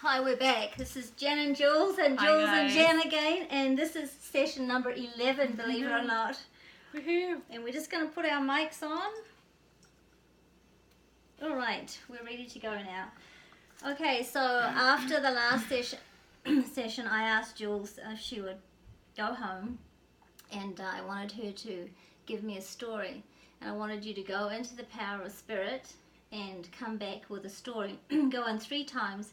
Hi, we're back. This is Jen and Jules, and Hi, Jules and guys. Jen again, and this is session number 11, believe it or not. Woohoo! And we're just going to put our mics on. All right, we're ready to go now. Okay, so after the last session, I asked Jules if she would go home, and I wanted her to give me a story. And I wanted you to go into the power of spirit and come back with a story. Go in 3 times.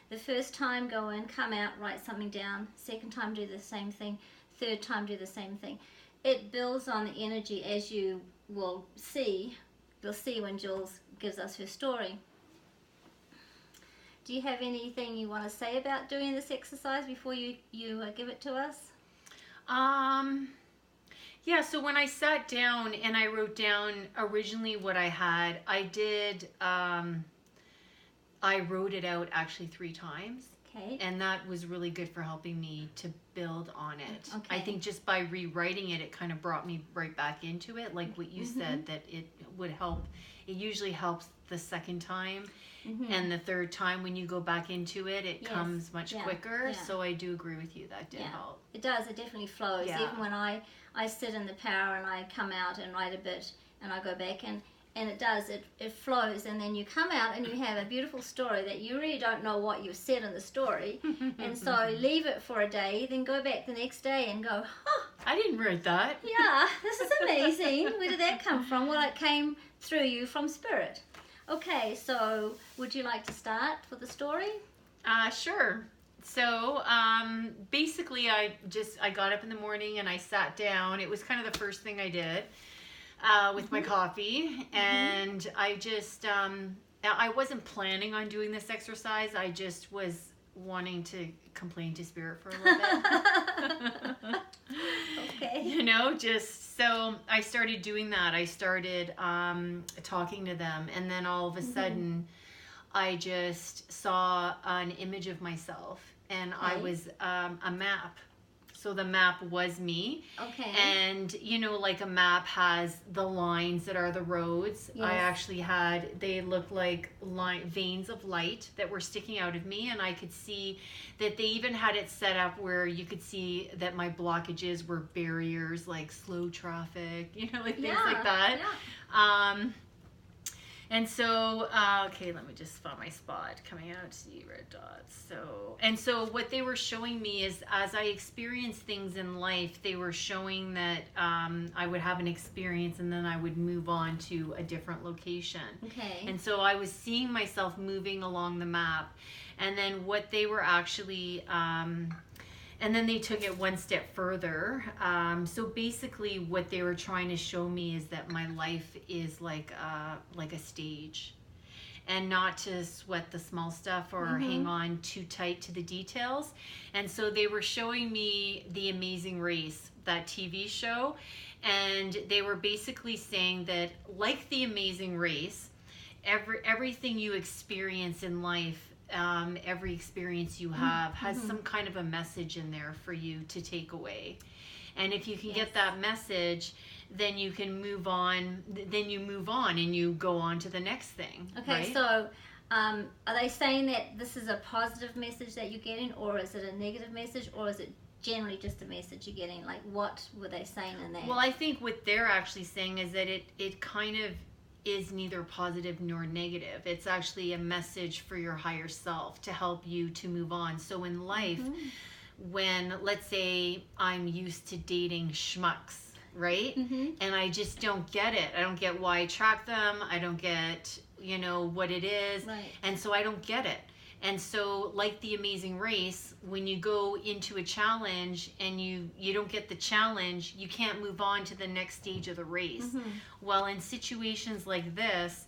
The first time, go in, come out, write something down. Second time, do the same thing. Third time, do the same thing. It builds on the energy, as you will see. You'll see when Jules gives us her story. Do you have anything you want to say about doing this exercise before you give it to us? Yeah, so when I sat down and I wrote down originally what I had, I wrote it out actually 3 times. Okay. And that was really good for helping me to build on it. Okay. I think just by rewriting it, it kind of brought me right back into it. Like what you said, that it would help. It usually helps the second time. And the third time when you go back into it, it comes much quicker. Yeah. So I do agree with you. That did help. It does. It definitely flows. Yeah. Even when I sit in the power and I come out and write a bit and I go back and it does. It flows, and then you come out and you have a beautiful story that you really don't know what you've said in the story. And so leave it for a day, then go back the next day and go, oh, I didn't write that. yeah, this is amazing. Where did that come from? Well, it came through you from spirit. Okay, so would you like to start with the story? Sure. So basically I got up in the morning and I sat down. It was kind of the first thing I did with my coffee, and I just I wasn't planning on doing this exercise. I just was wanting to complain to spirit for a little bit. Okay. You know, just so I started doing that. I started talking to them, and then all of a sudden I just saw an image of myself, and I was a map. So the map was me. Okay. And you know, like a map has the lines that are the roads. Yes. I actually they looked like veins of light that were sticking out of me, and I could see that they even had it set up where you could see that my blockages were barriers, like slow traffic, you know, like things like that. Yeah. And so, okay, let me just find my spot. Coming out, see red dots. So what they were showing me is, as I experienced things in life, they were showing that I would have an experience and then I would move on to a different location. Okay. And so I was seeing myself moving along the map. And then what they were actually... and then they took it one step further. So basically what they were trying to show me is that my life is like a stage, and not to sweat the small stuff or hang on too tight to the details. And so they were showing me The Amazing Race, that TV show, and they were basically saying that, like The Amazing Race, everything you experience in life, every experience you have has some kind of a message in there for you to take away. And if you can get that message, then you can move on. Then you move on and you go on to the next thing. Okay, right? so are they saying that this is a positive message that you're getting, or is it a negative message, or is it generally just a message you're getting? Like, what were they saying in that? Well, I think what they're actually saying is that it kind of is neither positive nor negative. It's actually a message for your higher self to help you to move on. So in life, when, let's say, I'm used to dating schmucks, right? And I just don't get it. I don't get why I attract them. I don't get, you know, what it is. Right. And so I don't get it. And so, like The Amazing Race, when you go into a challenge and you don't get the challenge, you can't move on to the next stage of the race. Well, in situations like this,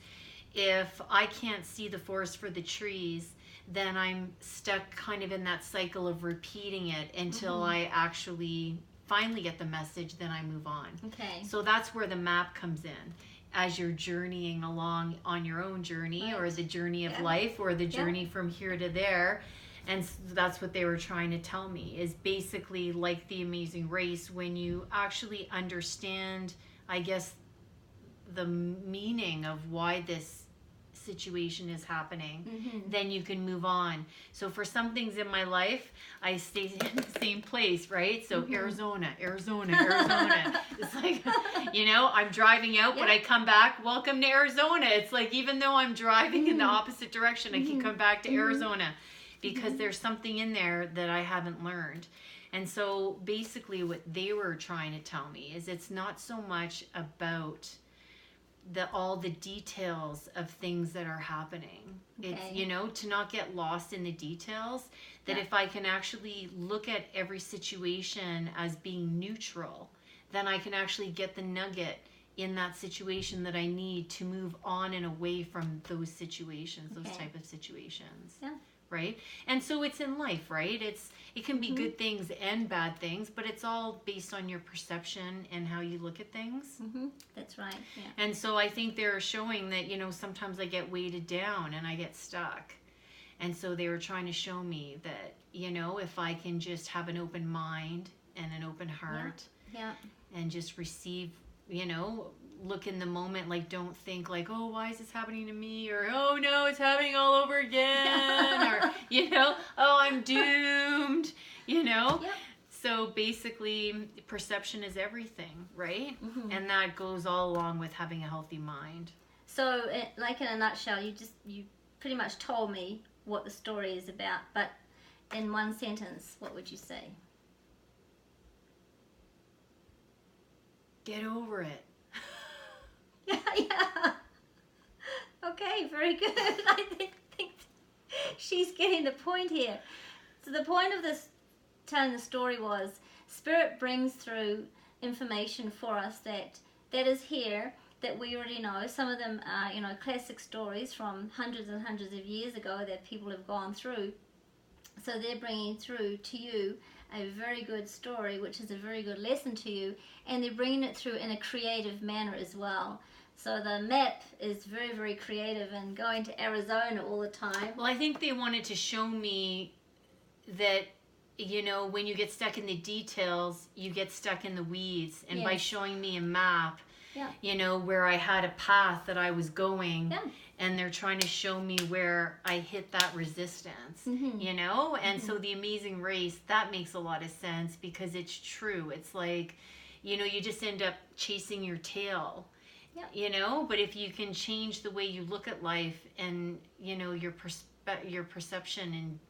if I can't see the forest for the trees, then I'm stuck kind of in that cycle of repeating it until I actually finally get the message, then I move on. Okay. So that's where the map comes in. As you're journeying along on your own journey, or the journey of life, or the journey from here to there. And that's what they were trying to tell me, is basically like The Amazing Race, when you actually understand, I guess, the meaning of why this situation is happening, then you can move on. So for some things in my life, I stay in the same place, right? So Arizona. It's like, you know, I'm driving out, but I come back, welcome to Arizona. It's like, even though I'm driving in the opposite direction, I can come back to Arizona because there's something in there that I haven't learned. And so basically what they were trying to tell me is it's not so much about all the details of things that are happening. Okay. It's, you know, to not get lost in the details, that if I can actually look at every situation as being neutral, then I can actually get the nugget in that situation that I need to move on and away from those situations, those type of situations. Yeah. Right? And so it's in life, right? It can be good things and bad things, but it's all based on your perception and how you look at things. That's right. Yeah. And so I think they're showing that, you know, sometimes I get weighted down and I get stuck. And so they were trying to show me that, you know, if I can just have an open mind and an open heart and just receive, you know, look in the moment, like don't think like, oh, why is this happening to me, or oh no, it's happening all over again, or you know, oh, I'm doomed, you know. So basically perception is everything, right? And that goes all along with having a healthy mind. So like in a nutshell, you pretty much told me what the story is about, but in one sentence, what would you say? Get over it. Yeah. Okay, very good. I think she's getting the point here. So the point of this telling the story was Spirit brings through information for us that is here, that we already know. Some of them are, you know, classic stories from hundreds and hundreds of years ago that people have gone through. So they're bringing through to you a very good story, which is a very good lesson to you, and they're bringing it through in a creative manner as well. So the map is very, very creative, and going to Arizona all the time. Well, I think they wanted to show me that, you know, when you get stuck in the details, you get stuck in the weeds. And by showing me a map, you know, where I had a path that I was going, and they're trying to show me where I hit that resistance, you know? And so the Amazing Race, that makes a lot of sense because it's true. It's like, you know, you just end up chasing your tail. You know, but if you can change the way you look at life and, you know, your perception in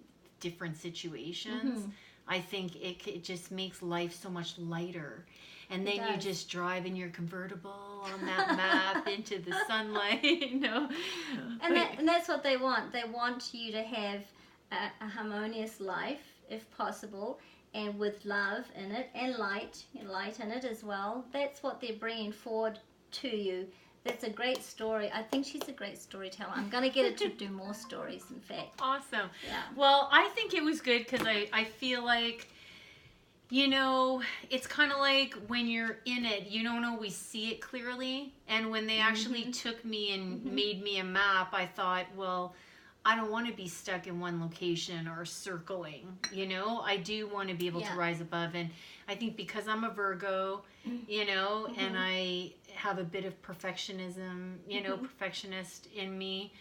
different situations, I think it just makes life so much lighter. And then you just drive in your convertible on that map into the sunlight, you know. And that's what they want. They want you to have a harmonious life, if possible, and with love in it and light in it as well. That's what they're bringing forward to you. That's a great story. I think she's a great storyteller. I'm going to get her to do more stories, in fact. Awesome. Yeah. Well, I think it was good because I feel like, you know, it's kind of like when you're in it, you don't always see it clearly. And when they actually took me and made me a map, I thought, well, I don't want to be stuck in one location or circling, you know. I do want to be able to rise above. And I think because I'm a Virgo, you know, and I have a bit of perfectionism, you know, perfectionist in me,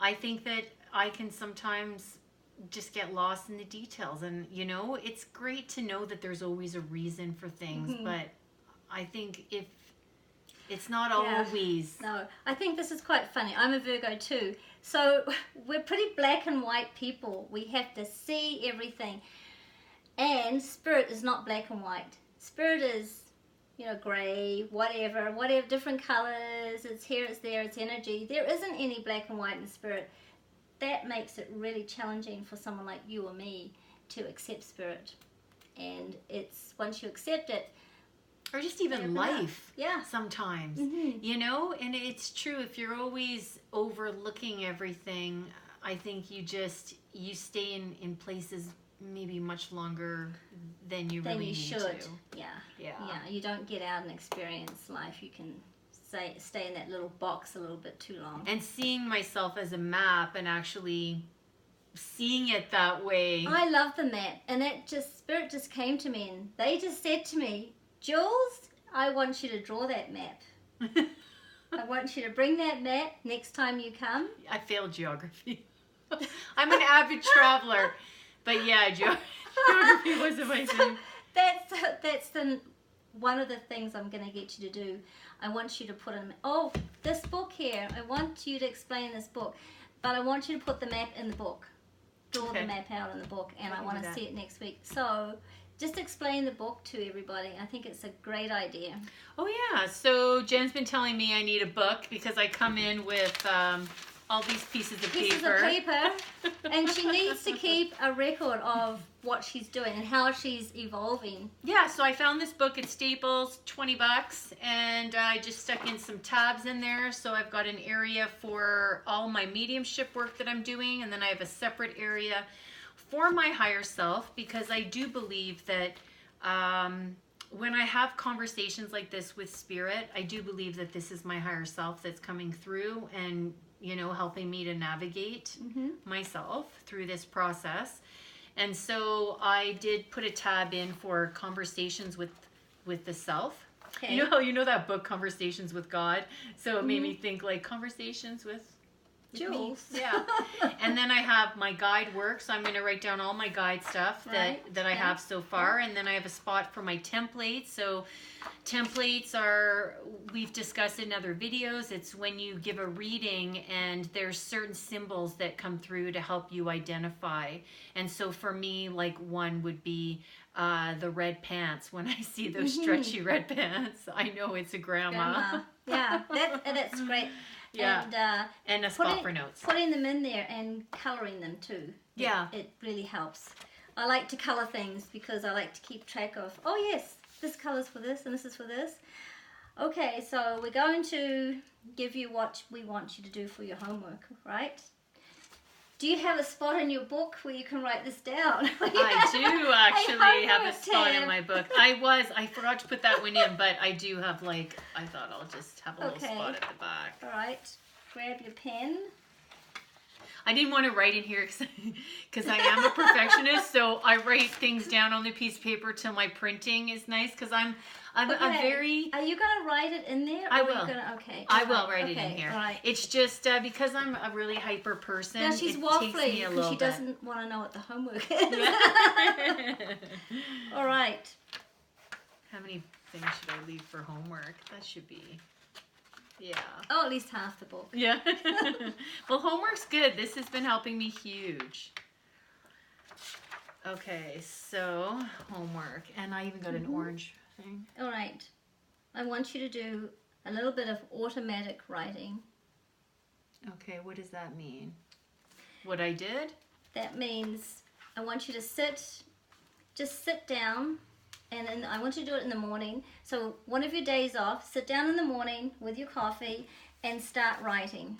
I think that I can sometimes just get lost in the details. And, you know, it's great to know that there's always a reason for things, but I think if it's not always. No, I think this is quite funny. I'm a Virgo too. So we're pretty black and white people. We have to see everything. And Spirit is not black and white. Spirit is, you know, grey, whatever, different colours. It's here, it's there, it's energy. There isn't any black and white in Spirit. That makes it really challenging for someone like you or me to accept Spirit. And it's, once you accept it, or just even life sometimes, you know. And it's true, if you're always overlooking everything, I think you stay in places maybe much longer than you really need to. Yeah, you don't get out and experience life. You can stay in that little box a little bit too long. And seeing myself as a map and actually seeing it that way. I love the map, and Spirit just came to me, and they just said to me, Jules, I want you to draw that map. I want you to bring that map next time you come. I failed geography. I'm an avid traveler. But yeah, geography wasn't my thing. That's one of the things I'm going to get you to do. I want you to put in, this book here. I want you to explain this book. But I want you to put the map in the book. Draw the map out in the book. And I want to see it next week. So just explain the book to everybody. I think it's a great idea. Oh, yeah. So Jen's been telling me I need a book because I come in with all these pieces of paper. And she needs to keep a record of what she's doing and how she's evolving. Yeah, so I found this book at Staples, $20, and I just stuck in some tabs in there. So I've got an area for all my mediumship work that I'm doing, and then I have a separate area for my higher self, because I do believe that when I have conversations like this with Spirit, I do believe that this is my higher self that's coming through and, helping me to navigate myself through this process. And so I did put a tab in for conversations with the self. Okay. You know that book, Conversations with God? So it made me think like conversations with Jules. Yeah. And then I have my guide work, so I'm going to write down all my guide stuff that I have so far. And then I have a spot for my templates. So templates we've discussed in other videos. It's when you give a reading and there's certain symbols that come through to help you identify. And so for me, like one would be the red pants. When I see those stretchy red pants, I know it's a grandma. Yeah, that's great. Yeah, and a spot for notes. Putting them in there and colouring them too. Yeah. It really helps. I like to colour things because I like to keep track of, yes, this colour's for this and this is for this. Okay, so we're going to give you what we want you to do for your homework, right? Do you have a spot in your book where you can write this down? I do actually have a spot in my book. I forgot to put that one in, but I do have I thought I'll just have a little spot at the back. All right, grab your pen. I didn't want to write in here because I am a perfectionist, so I write things down on the piece of paper till my printing is nice, because I'm very... Are you going to write it in there? I will. I will write it in here. All right. It's just because I'm a really hyper person. Now she's waffling because she doesn't want to know what the homework is. Yeah. All right. How many things should I leave for homework? That should be... Yeah. At least half the book. Yeah. Well, homework's good. This has been helping me huge. Okay, so homework. And I even got an orange thing. All right. I want you to do a little bit of automatic writing. Okay, what does that mean? What I did? That means I want you to just sit down. And then I want you to do it in the morning. So one of your days off, sit down in the morning with your coffee and start writing.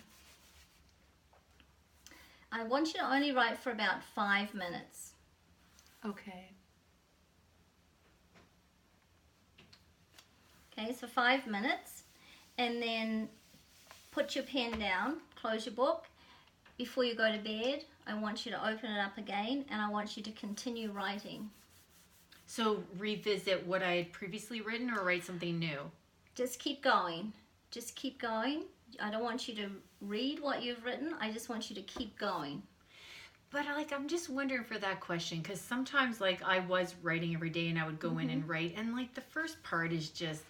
I want you to only write for about 5 minutes. Okay. Okay, so 5 minutes. And then put your pen down, close your book. Before you go to bed, I want you to open it up again and I want you to continue writing. So revisit what I had previously written or write something new? Just keep going. Just keep going. I don't want you to read what you've written. I just want you to keep going. But I'm just wondering for that question, because sometimes I was writing every day and I would go in and write, and the first part is just,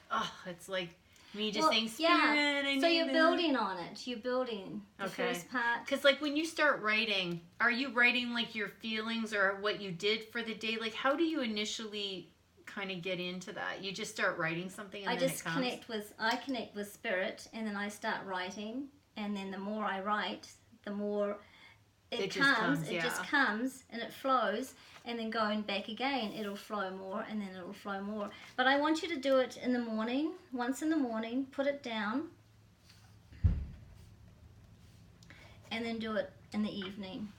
it's like me just saying Spirit. Yeah. So you're building on it. You're building the first part. Because when you start writing, are you writing your feelings or what you did for the day? How do you initially kind of get into that? You just start writing something and then it comes? I connect with Spirit, and then I start writing, and then the more I write, the more it comes. It just comes and it flows. And then going back again, it'll flow more, and then it'll flow more. But I want you to do it in the morning, once in the morning, put it down, and then do it in the evening.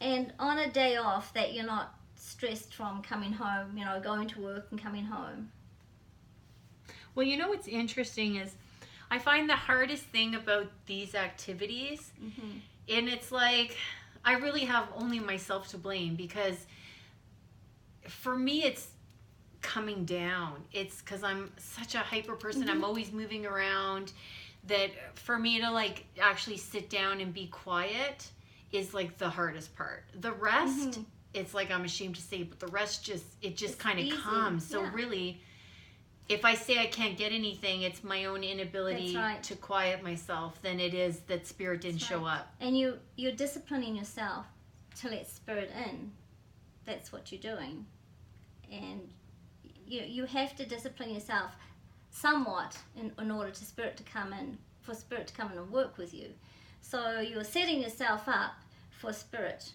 And on a day off that you're not stressed from coming home, going to work and coming home. Well, what's interesting is I find the hardest thing about these activities, and it's I really have only myself to blame, because for me, it's coming down. It's because I'm such a hyper person. I'm always moving around, that for me to like actually sit down and be quiet is like the hardest part. The rest, it's like I'm ashamed to say, but the rest just kind of comes. So really, if I say I can't get anything, it's my own inability to quiet myself, than it is that spirit didn't show up. And you're disciplining yourself to let spirit in. That's what you're doing. And you have to discipline yourself somewhat in order to spirit to come in, for spirit to come in and work with you. So you're setting yourself up for spirit,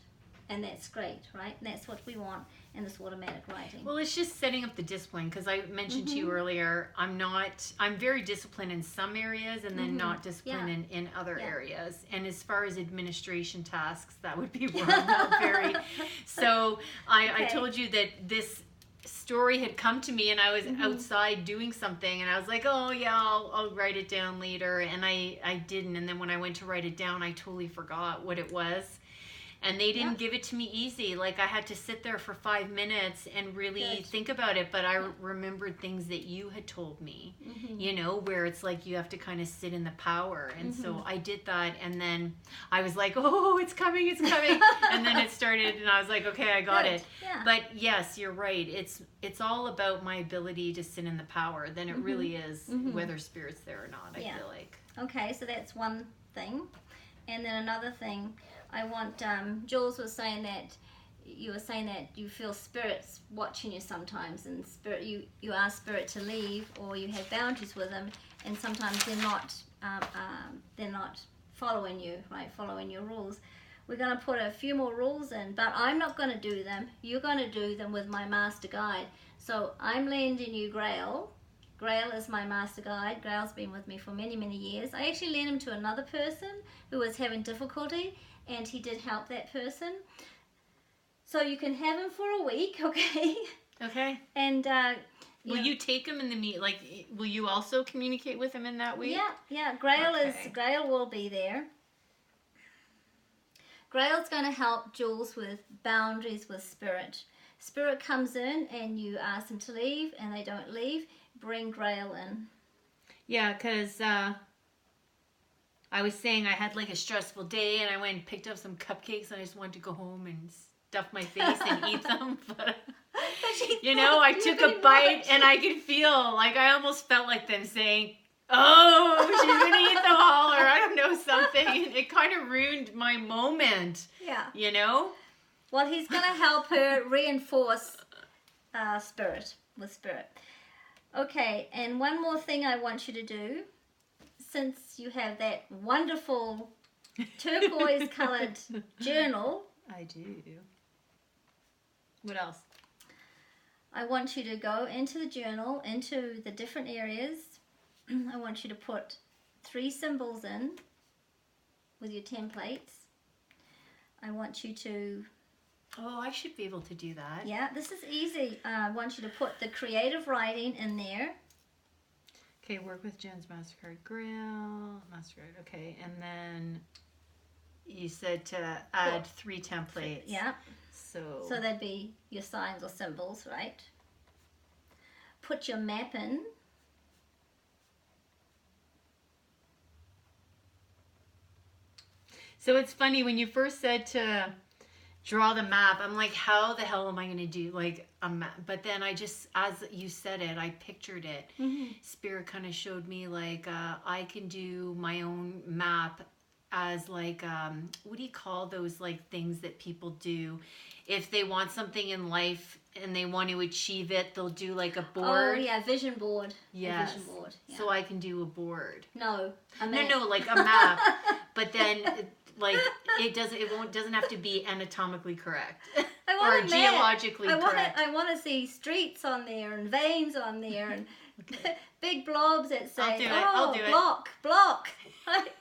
and that's great, right? And that's what we want in this automatic writing. Well, it's just setting up the discipline, because I mentioned to you earlier, I'm very disciplined in some areas and then not disciplined in other areas. And as far as administration tasks, that would be where I'm not very. So I told you that this story had come to me, and I was outside doing something, and I was like, oh yeah, I'll write it down later, and I didn't. And then when I went to write it down, I totally forgot what it was. And they didn't give it to me easy. Like, I had to sit there for 5 minutes and really think about it. But I remembered things that you had told me, you know, where it's like you have to kind of sit in the power. And so I did that. And then I was like, oh, it's coming, it's coming. And then it started, and I was like, okay, I got it. Yeah. But yes, you're right. It's all about my ability to sit in the power. Then it really is whether spirit's there or not, I feel like. Okay, so that's one thing. And then another thing, I want, Jules was saying that you were saying that you feel spirits watching you sometimes, and spirit, you ask spirit to leave, or you have boundaries with them, and sometimes they're not following you, right, following your rules. We're going to put a few more rules in, but I'm not going to do them. You're going to do them with my master guide. So I'm lending you Grail. Grail is my master guide. Grail's been with me for many, many years. I actually lent him to another person who was having difficulty, and he did help that person. So you can have him for a week, okay? Okay. And will you take him in the meet? Like, will you also communicate with him in that week? Yeah. Grail will be there. Grail's going to help Jules with boundaries with spirit. Spirit comes in and you ask them to leave, and they don't leave. Bring Grail in. Yeah, because I was saying I had like a stressful day, and I went and picked up some cupcakes, and I just wanted to go home and stuff my face and eat them. But you know, I took a bite, and I could feel like I almost felt like them saying, "Oh, she's gonna eat them all," or I don't know, something. And it kind of ruined my moment. Yeah. You know. Well, he's gonna help her reinforce spirit with spirit. Okay, and one more thing I want you to do, since you have that wonderful turquoise coloured journal. I do. What else? I want you to go into the journal, into the different areas. I want you to put 3 symbols in with your templates. I want you to... Oh, I should be able to do that. Yeah, this is easy. I want you to put the creative writing in there. Okay, work with Jen's MasterCard Grail. MasterCard, okay. And then you said to add 3 templates. Yeah. So that'd be your signs or symbols, right? Put your map in. So it's funny, when you first said to draw the map, I'm like, how the hell am I going to do like a map? But then I just, as you said it, I pictured it. Spirit kind of showed me like I can do my own map as like, what do you call those like things that people do? If they want something in life and they want to achieve it, they'll do like a board. Oh yeah, vision board. Yes. A vision board. Yeah. So I can do a board. No, a map. No, like a map. But then like it doesn't have to be anatomically correct or geologically correct. I want to see streets on there and veins on there and big blobs that say, I'll do it. block,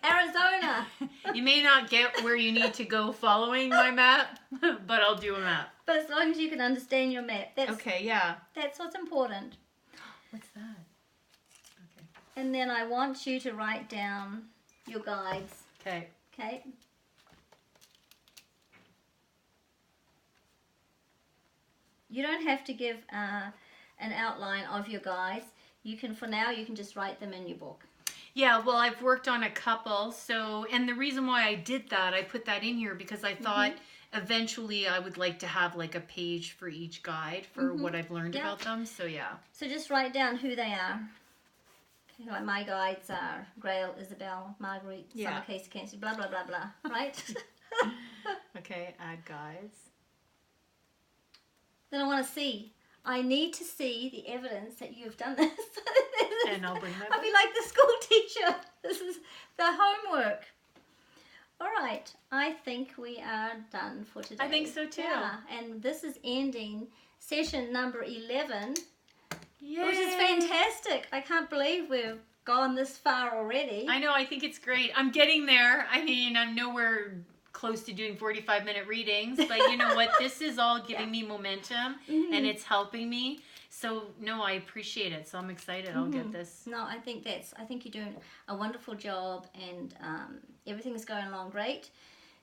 Arizona. You may not get where you need to go following my map, but I'll do a map. But as long as you can understand your map, okay, yeah. That's what's important. What's that? Okay. And then I want you to write down your guides. Okay. Okay. You don't have to give an outline of your guides. You can, for now, you can just write them in your book. Yeah, well, I've worked on a couple. So, and the reason why I did that, I put that in here because I thought eventually I would like to have like a page for each guide for what I've learned Yeah. about them. So, yeah. So just write down who they are. Okay, like my guides are Grail, Isabel, Marguerite, Yeah. Summer Case, Cancer, blah, blah, blah, blah. Right? Okay, add guides. Then I want to see. I need to see the evidence that you've done this. And I'll bring that I'll be like the school teacher. This is the homework. All right. I think we are done for today. I think so too. Yeah. And this is ending session number 11, Yay. which is fantastic. I can't believe we've gone this far already. I know, I think it's great. I'm getting there. I mean, I'm nowhere close to doing 45-minute readings, but you know what? This is all giving me momentum and it's helping me. So, no, I appreciate it. So I'm excited. I'll get this. No, I think you're doing a wonderful job, and everything's going along great.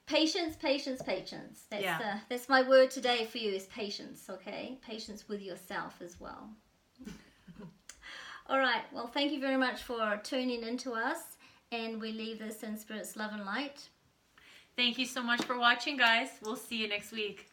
Patience, patience, patience. That's my word today for you, is patience, okay? Patience with yourself as well. All right. Well, thank you very much for tuning in to us, and we leave this in Spirit's love and light. Thank you so much for watching, guys. We'll see you next week.